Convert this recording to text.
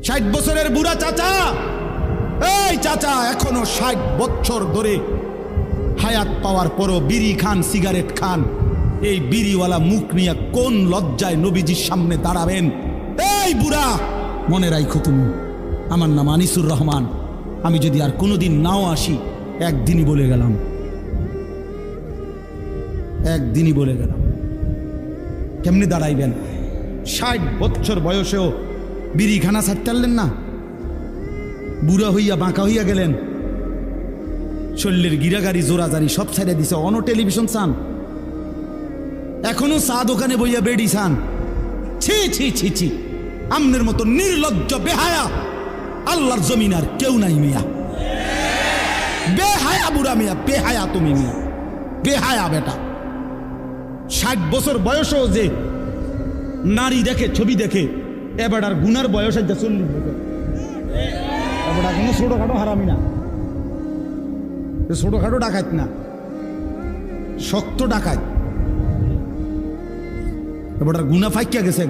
60 বছরের বুড়া চাচা, এই চাচা এখনো 60 বছর ধরে হায়াত পাওয়ার পরও বিড়ি খান, সিগারেট খান। এই বিড়িওয়ালা মুখ নিয়ে কোন লজ্জায় নবীজির সামনে দাঁড়াবেন? এই বুড়া, মনে রাখো তুমি, আমার নাম আনিসুর রহমান। আমি যদি আর কোনোদিন নাও আসি, একদিনই বলে গেলাম, একদিনই বলে গেলাম। কেমনি দাঁড়াইবেন? 60 বছর বয়সেও বিড়ি খানা ছাড়তেন না, বুড়া হইয়া বাঁকা হইয়া গেলেন, শরীরের গিরাগাড়ি জোরাজারি সব ছেড়ে দিছে। অনো টেলিভিশন চান, এখনো চা দোকানে বইয়া বেড়ি চান। ছি ছি ছি ছি, আমনের মতো নির্লজ্জ বেহায়া আল্লাহর জমিন আর কেউ নাই মিয়া। বেহায়া বুড়া মিয়া, বেহায়া তুমি মিয়া, বেহায়া বেটা। 60 বছর বয়সও যে নারী দেখে, ছবি দেখে, এবার আর গুনার বয়স 40 বছর। এবার কোনো ছোটখাটো হারামি না, ছোটখাটো ডাকাত না, শক্ত ডাকাত। এবার গুনা ফাইকিয়া গেছে।